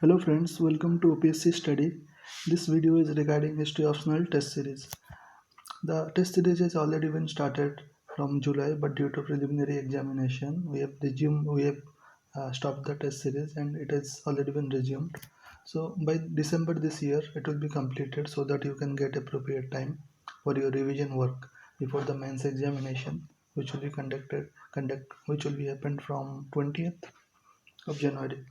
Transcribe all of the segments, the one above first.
Hello friends, welcome to OPSC study. This video is regarding history optional test series. The test series has already been started from July, but due to preliminary examination, we have stopped the test series and it has already been resumed. So by December this year, it will be completed so that you can get appropriate time for your revision work before the mains examination, which will be which will be happened from 20th of January.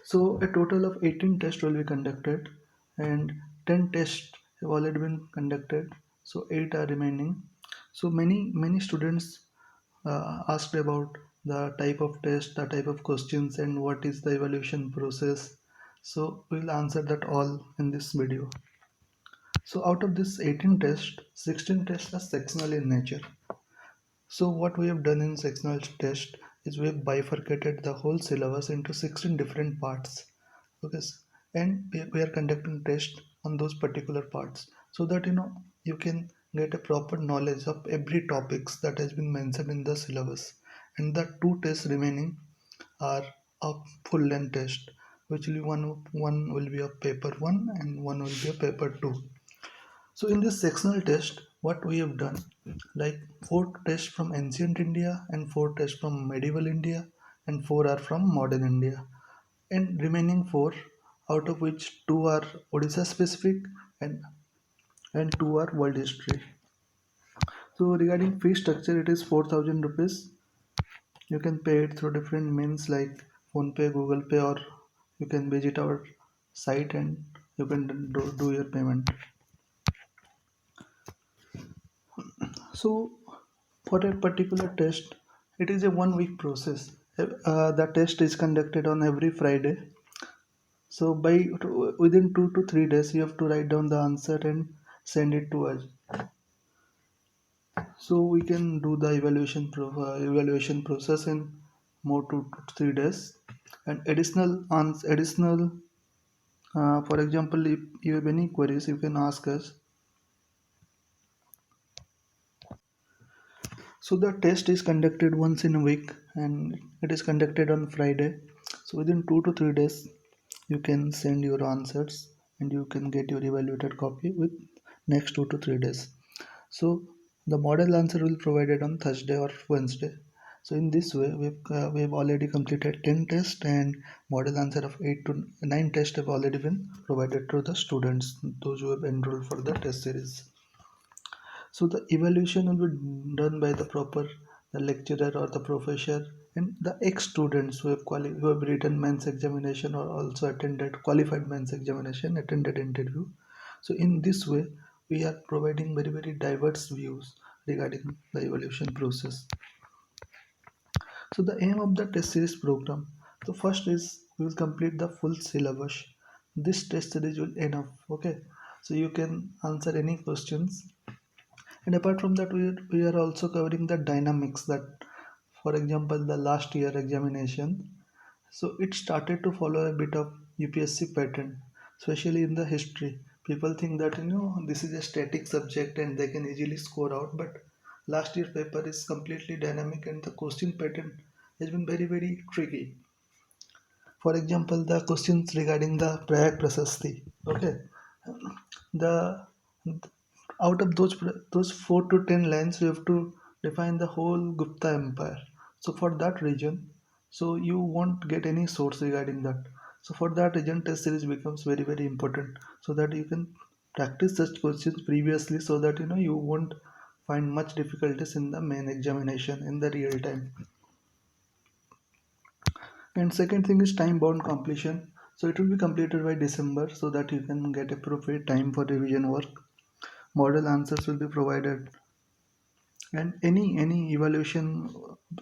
So a total of 18 tests will be conducted and 10 tests have already been conducted. So 8 are remaining. So many students asked about the type of test, the type of questions and what is the evaluation process. So we'll answer that all in this video. So out of this 18 tests, 16 tests are sectional in nature. So what we have done in sectional test is we have bifurcated the whole syllabus into 16 different parts. Okay, and we are conducting tests on those particular parts so that you can get a proper knowledge of every topics that has been mentioned in the syllabus. And the two tests remaining are a full length test, which will be one will be a paper one and one will be a paper two. So in this sectional test, what we have done, like four tests from ancient India and four tests from medieval India and four are from modern India. And remaining four, out of which two are Odisha specific and two are world history. So regarding fee structure, it is 4,000 rupees. You can pay it through different means like PhonePe, Google Pay, or you can visit our site and you can do your payment. So, for a particular test, it is a 1 week process. The test is conducted on every Friday. So, by within 2 to 3 days, you have to write down the answer and send it to us. So we can do the evaluation process in more 2 to 3 days. And additional, for example, if you have any queries, you can ask us. So the test is conducted once in a week and it is conducted on Friday. So within 2 to 3 days, you can send your answers and you can get your evaluated copy with next 2 to 3 days. So the model answer will be provided on Thursday or Wednesday. So in this way, we've already completed 10 tests and model answer of 8 to 9 tests have already been provided to the students, those who have enrolled for the test series. So the evaluation will be done by the lecturer or the professor and the ex-students who have written men's examination or also attended qualified men's examination, attended interview. So in this way, we are providing very diverse views regarding the evaluation process. So the aim of the test series program, so first is we will complete the full syllabus. This test series will enough. Okay, so you can answer any questions and apart from that, we are also covering the dynamics that, for example, the last year examination. So it started to follow a bit of UPSC pattern, especially in the history. People think that this is a static subject and they can easily score out, but last year paper is completely dynamic and the question pattern has been very tricky. For example, the questions regarding the Prayag Prasasti. Okay, the out of those 4 to 10 lines you have to define the whole Gupta empire. So for that region, so you won't get any source regarding that. So for that region, test series becomes very important so that you can practice such questions previously so that you won't find much difficulties in the main examination in the real time. And second thing is time bound completion. So it will be completed by December so that you can get appropriate time for revision work. Model answers will be provided and any evaluation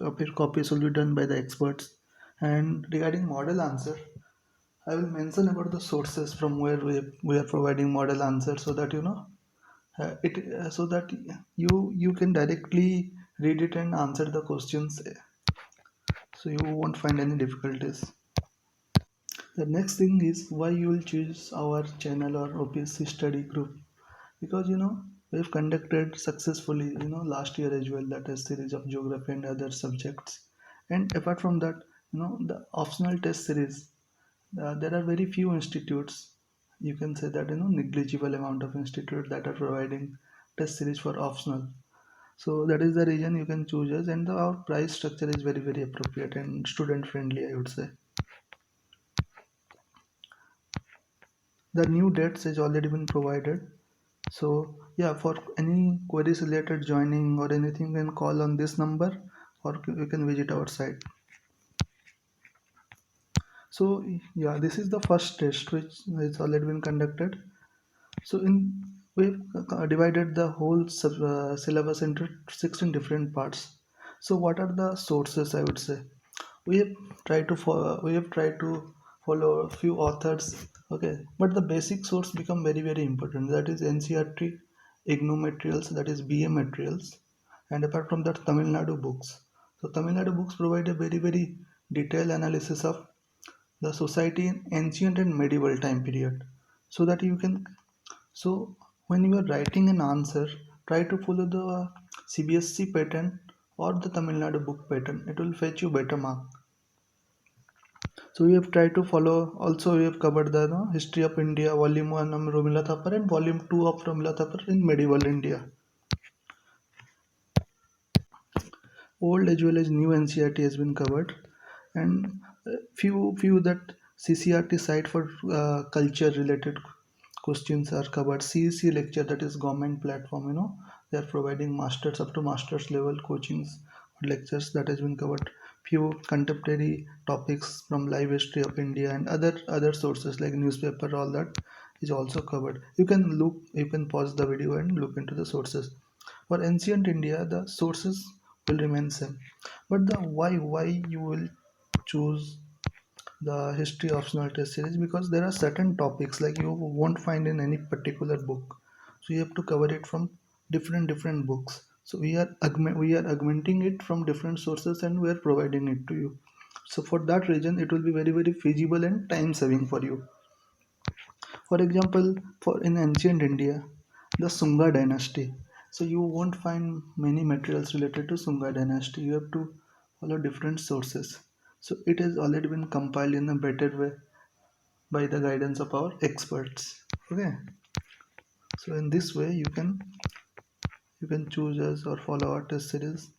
of your copies will be done by the experts. And regarding model answer, I will mention about the sources from where we are providing model answer so that it so that you can directly read it and answer the questions, so you won't find any difficulties. The next thing is why you will choose our channel or OPSC study group, because we've conducted successfully last year as well, that is series of geography and other subjects. And apart from that, the optional test series, There are very few institutes. You can say that negligible amount of institutes that are providing test series for optional. So that is the reason you can choose us, and our price structure is very appropriate and student friendly, I would say. The new dates has already been provided. So yeah, for any queries related joining or anything, you can call on this number or you can visit our site. So yeah, this is the first test which has already been conducted. So in we've divided the whole syllabus into 16 different parts. So what are the sources? I would say we have tried to follow a few authors. Okay, but the basic source become very important. That is NCERT, IGNOU materials. That is BA materials, and apart from that, Tamil Nadu books. So Tamil Nadu books provide a very detailed analysis of the society in ancient and medieval time period, so that you can so when you are writing an answer, try to follow the CBSC pattern or the Tamil Nadu book pattern. It will fetch you better mark. So we have tried to follow. Also, we have covered the history of India, volume one of Romila Thapar and volume two of Romila Thapar in medieval India. Old as well as new NCERT has been covered, and few that CCRT site for culture related questions are covered. CEC lecture, that is government platform, they are providing masters up to masters level coachings or lectures that has been covered. Few contemporary topics from live history of India and other sources like newspaper, all that is also covered. You can pause the video and look into the sources. For ancient India, the sources will remain same, but the why you will choose the history optional test series, because there are certain topics like you won't find in any particular book, so you have to cover it from different books. So we are augmenting it from different sources and we are providing it to you. So for that reason, it will be very feasible and time saving for you. For example, for in ancient India, the Sunga dynasty. So you won't find many materials related to Sunga dynasty. You have to follow different sources. So it has already been compiled in a better way by the guidance of our experts. Okay. So in this way, you can choose us or follow our test series.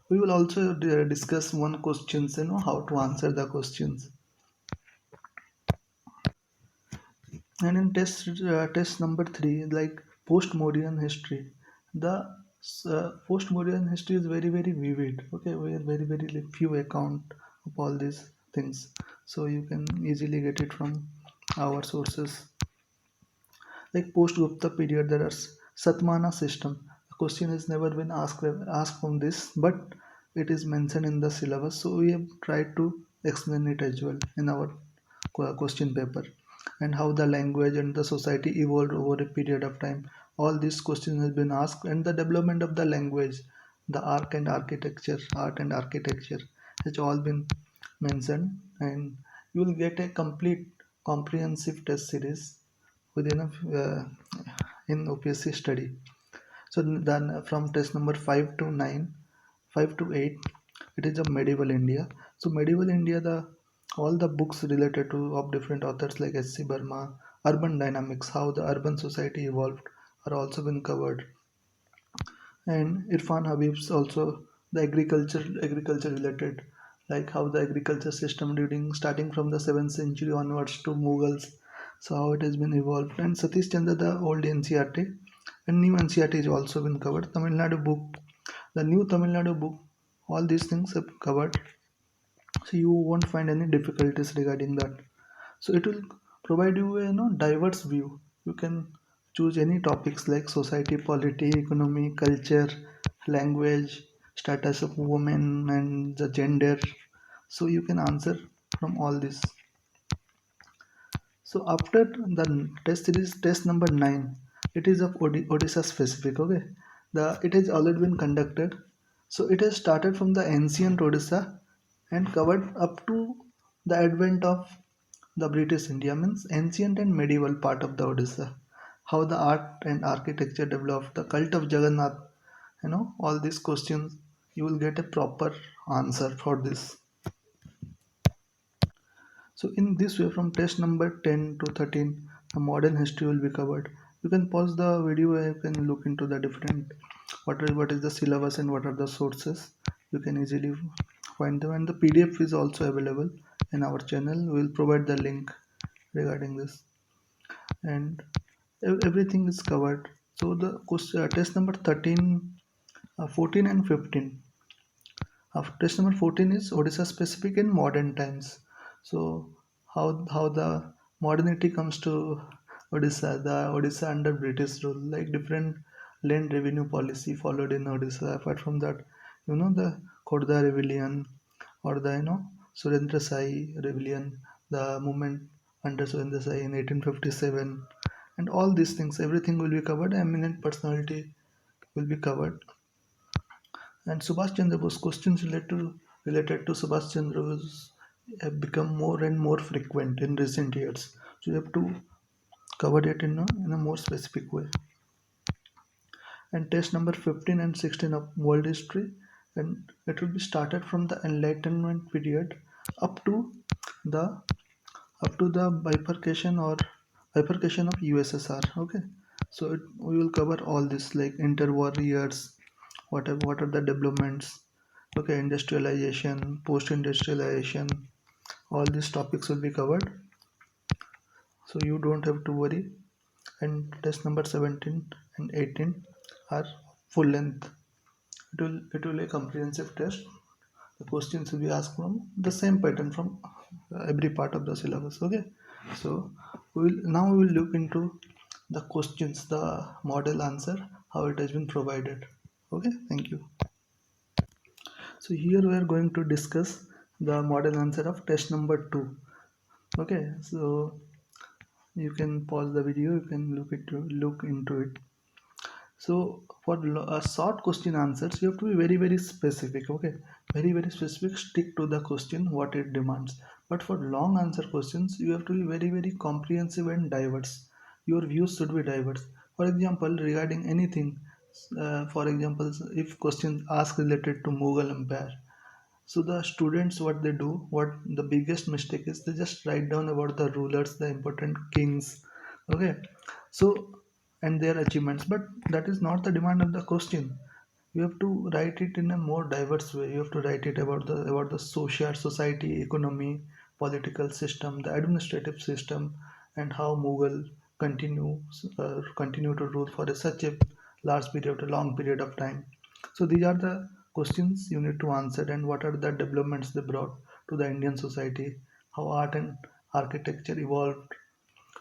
We will also discuss one questions, how to answer the questions. And in test number three, like post-modern history, the post-modern history is very vivid. Okay, we have very few account of all these things, so you can easily get it from our sources. Like post-Gupta period, there are Satmana system. The question has never been asked from this, but it is mentioned in the syllabus, so we have tried to explain it as well in our question paper. And how the language and the society evolved over a period of time. All these questions have been asked, and the development of the language, the art and architecture has all been mentioned, and you will get a complete comprehensive test series within in OPSC study. So then from test number 5 to 9, 5 to 8, it is of medieval India. So medieval India, the all the books related to of different authors like S.C. Burma, urban dynamics, how the urban society evolved, are also been covered. And Irfan Habib's also the agriculture related, like how the agriculture system during starting from the 7th century onwards to Mughals, so how it has been evolved. And Satish Chandra, the old NCERT and new NCERT is also been covered. Tamil Nadu book, the new Tamil Nadu book, all these things have covered, so you won't find any difficulties regarding that. So it will provide you a diverse view. You can choose any topics like society, polity, economy, culture, language, status of women and the gender, so you can answer from all this. So after the test series, test number 9, it is of Odisha specific. Okay, the it has already been conducted. So it has started from the ancient Odisha and covered up to the advent of the British India, means ancient and medieval part of the Odisha. How the art and architecture developed, the cult of Jagannath, all these questions, you will get a proper answer for this. So in this way, from test number 10 to 13, the modern history will be covered. You can pause the video and you can look into the different what is the syllabus and what are the sources. You can easily find them, and the PDF is also available in our channel. We will provide the link regarding this, and everything is covered. So the test number 13, 14 and 15. Test number 14 is Odisha specific in modern times. So how the modernity comes to Odisha, the Odisha under British rule, like different land revenue policy followed in Odisha. Apart from that, the Khordha rebellion or the Surendra Sai rebellion, the movement under Surendra Sai in 1857, and all these things, everything will be covered. Eminent personality will be covered, and Subhash Chandra Bose questions related to Subhash Chandra Bose have become more and more frequent in recent years. So you have to cover it in a more specific way. And test number 15 and 16 of world history, and it will be started from the Enlightenment period up to the the bifurcation of USSR. Okay, so we will cover all this like interwar years, what are the developments, okay, industrialization, post-industrialization, all these topics will be covered. So you don't have to worry. And test number 17 and 18 are full length. It will be a comprehensive test. The questions will be asked from the same pattern from every part of the syllabus. Okay, so we will look into the questions, the model answer, how it has been provided. Okay, thank you. So here we are going to discuss the model answer of test number 2. Okay, so you can pause the video, you can look into it. So for short question answers, you have to be very very specific. Okay, very very specific. Stick to the question what it demands. But for long answer questions, you have to be very very comprehensive and diverse. Your views should be diverse. For example, regarding anything, for example, if questions asked related to Mughal Empire, so the students what they do, what the biggest mistake is, they just write down about the rulers, the important kings. Okay, so and their achievements, but that is not the demand of the question. You have to write it in a more diverse way. You have to write it about the social society, economy, political system, the administrative system, and how Mughal continue to rule for such a long period of time. So these are the questions you need to answer, and what are the developments they brought to the Indian society, how art and architecture evolved.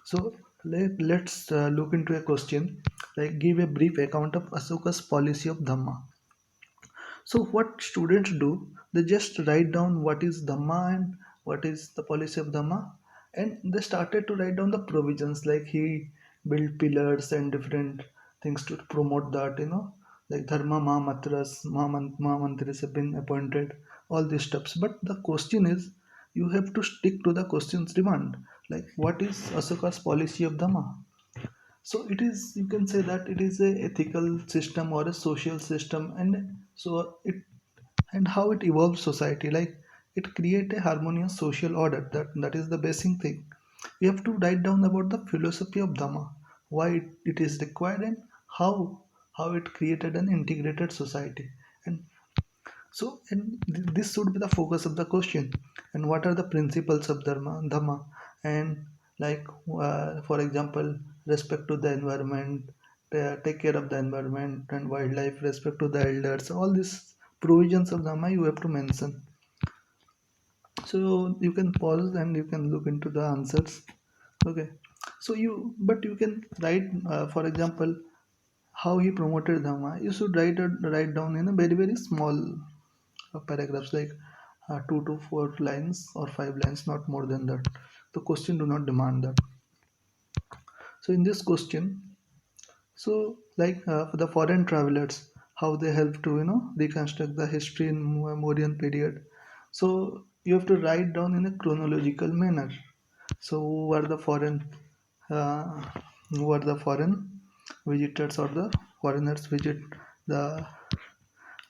So let's look into a question like give a brief account of Asoka's policy of Dhamma. So what students do, they just write down what is Dhamma and what is the policy of Dhamma, and they started to write down the provisions like he built pillars and different things to promote that, like Dharma Mahamatras, Mahamantris have been appointed, all these steps. But the question is, you have to stick to the question's demand. Like what is Asoka's policy of Dhamma? So it is, you can say that it is a ethical system or a social system, and so it and how it evolves society, like it create a harmonious social order. That is the basic thing. We have to write down about the philosophy of Dhamma, why it is required, and how it created an integrated society. And this should be the focus of the question. And what are the principles of Dhamma? And like, for example, respect to the environment, take care of the environment and wildlife, respect to the elders. All these provisions of Dhamma you have to mention. So you can pause and you can look into the answers. Okay. So but you can write, for example, how he promoted Dhamma. You should write down in a very very small paragraphs, like 2 to 4 lines or 5 lines, not more than that. The question do not demand that. So in this question, so like for the foreign travelers, how they help to reconstruct the history in Mauryan period. So you have to write down in a chronological manner. So uh, who are the foreign visitors or the foreigners visit the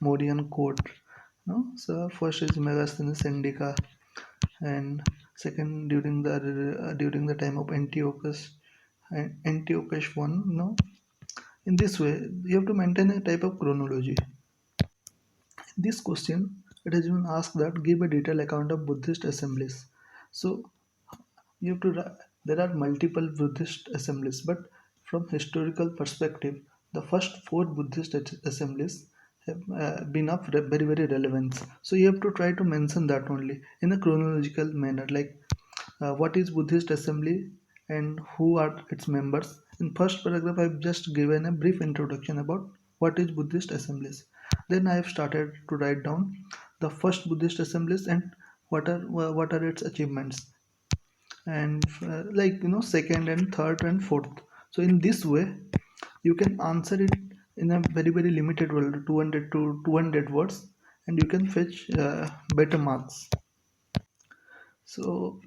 Mauryan court? No, so first is Megasthenes Indica, and second during the time of Antiochus one. No, in this way you have to maintain a type of chronology. In this question, it has been asked that give a detailed account of Buddhist assemblies. So you have to there are multiple Buddhist assemblies, but from historical perspective, the first four Buddhist assemblies have been of very relevance. So you have to try to mention that only in a chronological manner, like what is Buddhist assembly and who are its members. In first paragraph, I've just given a brief introduction about what is Buddhist assemblies. Then I have started to write down the first Buddhist assemblies and what are its achievements, and second and third and fourth. So in this way you can answer it in a very limited word, 200 to 200 words, and you can fetch better marks. So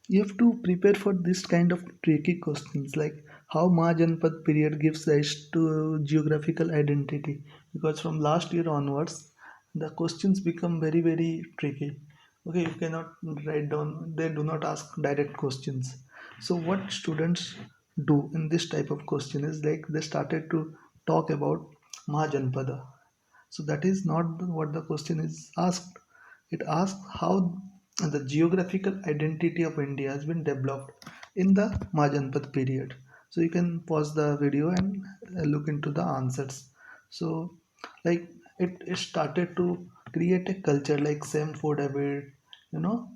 you have to prepare for this kind of tricky questions, like how Mahajanpad period gives rise to geographical identity, because from last year onwards the questions become very tricky. Okay, you cannot write down, they do not ask direct questions. So what students do in this type of question is like they started to talk about Mahajanpada. So that is not what the question is asked. It asks how the geographical identity of India has been developed in the Majanpad period. So you can pause the video and look into the answers. So like it started to create a culture like same food habit,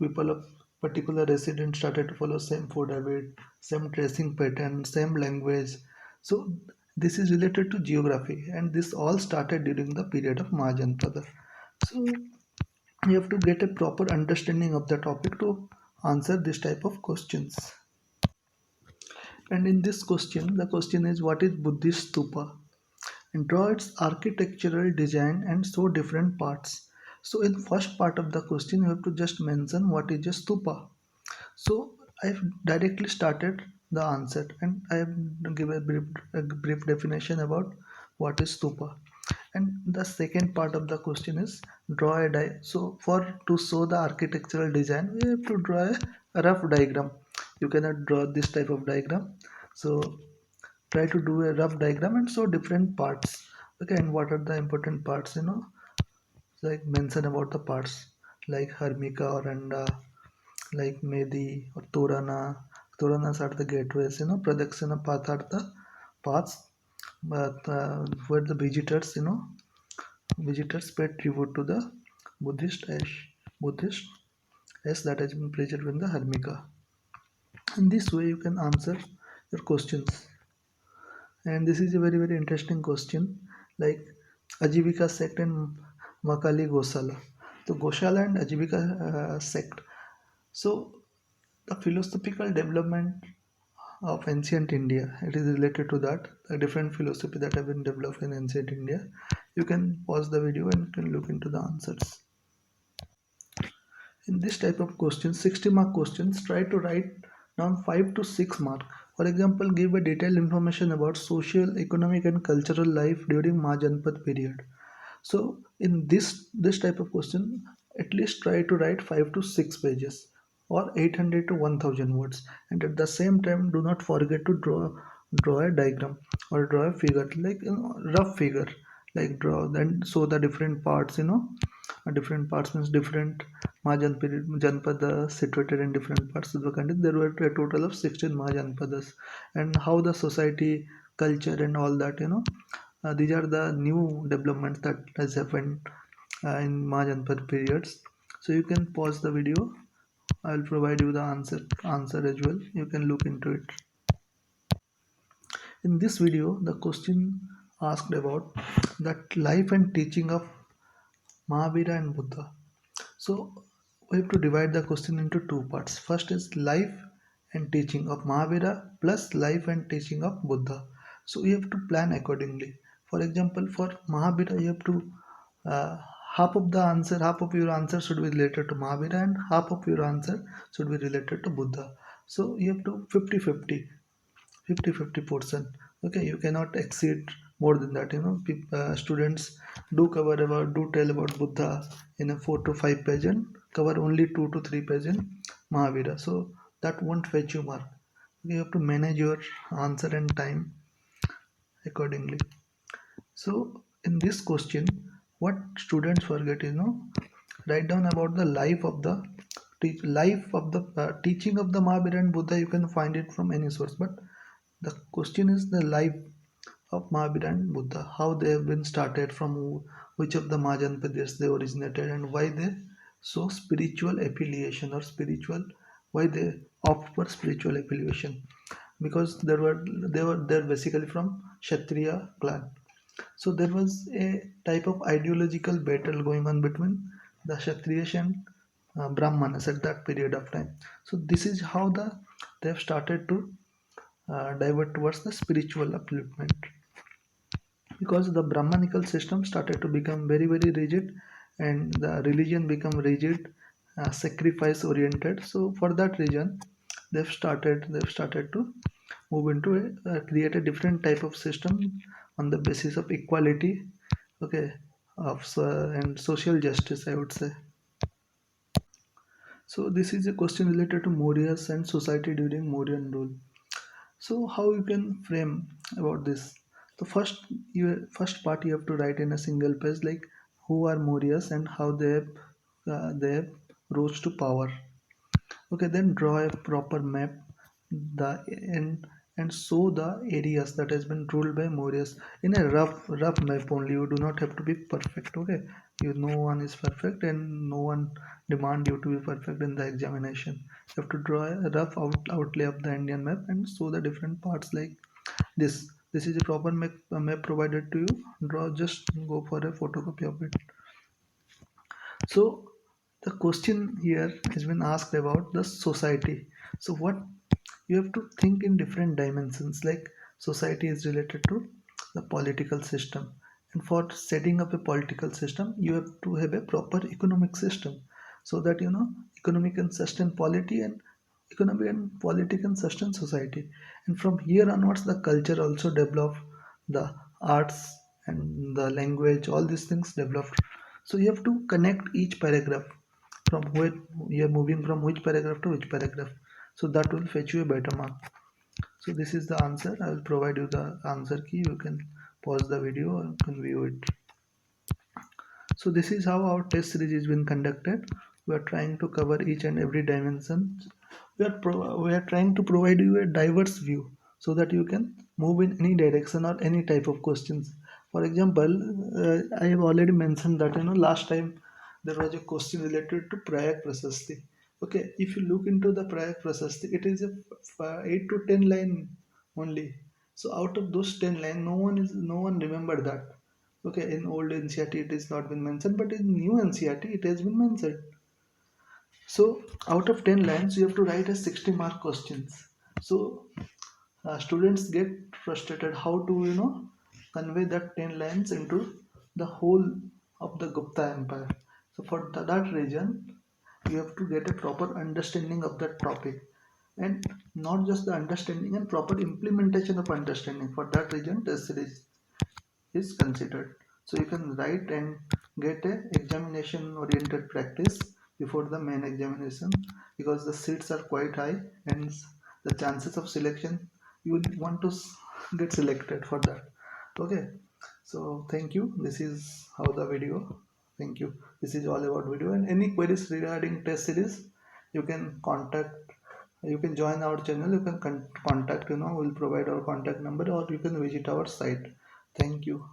people of particular resident started to follow same food habit, same dressing pattern, same language. So this is related to geography, and this all started during the period of Mahajanpada. So you have to get a proper understanding of the topic to answer this type of questions. And in this question, the question is what is Buddhist stupa? And draw its architectural design and show different parts. So in first part of the question, you have to just mention what is a stupa. So I've directly started the answer, and I have given a brief definition about what is stupa. And the second part of the question is draw a so for to show the architectural design, we have to draw a rough diagram. You cannot draw this type of diagram. So try to do a rough diagram and show different parts. Okay, and what are the important parts? Like mention about the parts like Hermika or Randa, like Medi or Torana. Toranas are the gateways, Pradakshina path are the paths, but where the visitors pay tribute to the Buddhist ash that has been preserved in the Hermika. In this way, you can answer your questions. And this is a very interesting question, like Ajivika sect and Makali Gosala. So Gosala and Ajivika sect. So the philosophical development of ancient India. It is related to that, a different philosophy that have been developed in ancient India. You can pause the video and you can look into the answers. In this type of questions, 60 mark questions, try to write down 5 to 6 mark. For example, give a detailed information about social, economic and cultural life during Mahajanpad period. So in this type of question, at least try to write 5 to 6 pages or 800 to 1000 words, and at the same time do not forget to draw a diagram or draw a figure, like rough figure, like draw then show the different parts. Different parts means different Mahajanpada situated in different parts of the country. There were a total of 16 Mahajanpadas, and how the society, culture, and all that. These are the new developments that has happened in Mahajanpad periods. So you can pause the video. I'll provide you the answer as well. You can look into it. In this video, the question asked about that life and teaching of Mahavira and Buddha. So we have to divide the question into two parts. First is life and teaching of Mahavira plus life and teaching of Buddha. So you have to plan accordingly. For example, for Mahavira, you have to uh, half of your answer should be related to Mahavira and half of your answer should be related to Buddha. So you have to 50-50 portion. Okay, you cannot exceed more than that. Students do tell about Buddha in a 4 to 5 page and cover only 2 to 3 page in Mahavira. So that won't fetch you mark. You have to manage your answer and time accordingly. So in this question, what students forget is write down about the life of the teaching of the Mahavira and Buddha. You can find it from any source, but the question is the life of Mahavira and Buddha, how they have been started, from which of the Mahajan Pradesh they originated, and why they so spiritual affiliation or spiritual, why they opt for spiritual affiliation, because they're basically from Kshatriya clan. So there was a type of ideological battle going on between the Kshatriyas and Brahmanas at that period of time. So this is how they have started to divert towards the spiritual upliftment, because the Brahmanical system started to become very very rigid, and the religion become rigid, sacrifice oriented. So for that reason, they've started to move into create a different type of system on the basis of equality, okay, and social justice, I would say. So this is a question related to Mauryas and society during Mauryan rule. So how you can frame about this? The first part you have to write in a single page, like who are Mauryas and how they have rose to power. Okay, then draw a proper map, the and show the areas that has been ruled by Mauryas in a rough map only. You do not have to be perfect. Okay, no one is perfect, and no one demand you to be perfect in the examination. You have to draw a rough outlay of the Indian map and show the different parts like this. This is a proper map provided to you. Draw, just go for a photocopy of it. So the question here has been asked about the society. So what you have to think in different dimensions, like society is related to the political system, and for setting up a political system you have to have a proper economic system, so that economic can sustain polity, and economic and polity can sustain society. And from here onwards the culture also developed, the arts and the language, all these things developed. So you have to connect each paragraph, from where you're moving from which paragraph to which paragraph, so that will fetch you a better mark. So this is the answer. I will provide you the answer key. You can pause the video or you can view it. So this is how our test series is been conducted. We are trying to cover each and every dimension. We are trying to provide you a diverse view, so that you can move in any direction or any type of questions. For example, I have already mentioned that last time there was a question related to Prayak Prasasti. Okay, if you look into the Prayak Prasasti, it is a 8 to 10 line only. So out of those 10 lines, no one remembered that. Okay, in old NCRT it is not been mentioned, but in new NCRT it has been mentioned. So out of 10 lines, you have to write a 60 mark questions. So students get frustrated how to convey that 10 lines into the whole of the Gupta Empire. So for that reason, you have to get a proper understanding of that topic, and not just the understanding and proper implementation of understanding. For that reason, test series is considered. So you can write and get a examination oriented practice before the main examination, because the seats are quite high, and the chances of selection, you will want to get selected for that. Okay, so thank you. This is how the video. Thank you. This is all about video, and any queries regarding test series, you can contact, you can join our channel, you can contact, we'll provide our contact number, or you can visit our site. Thank you.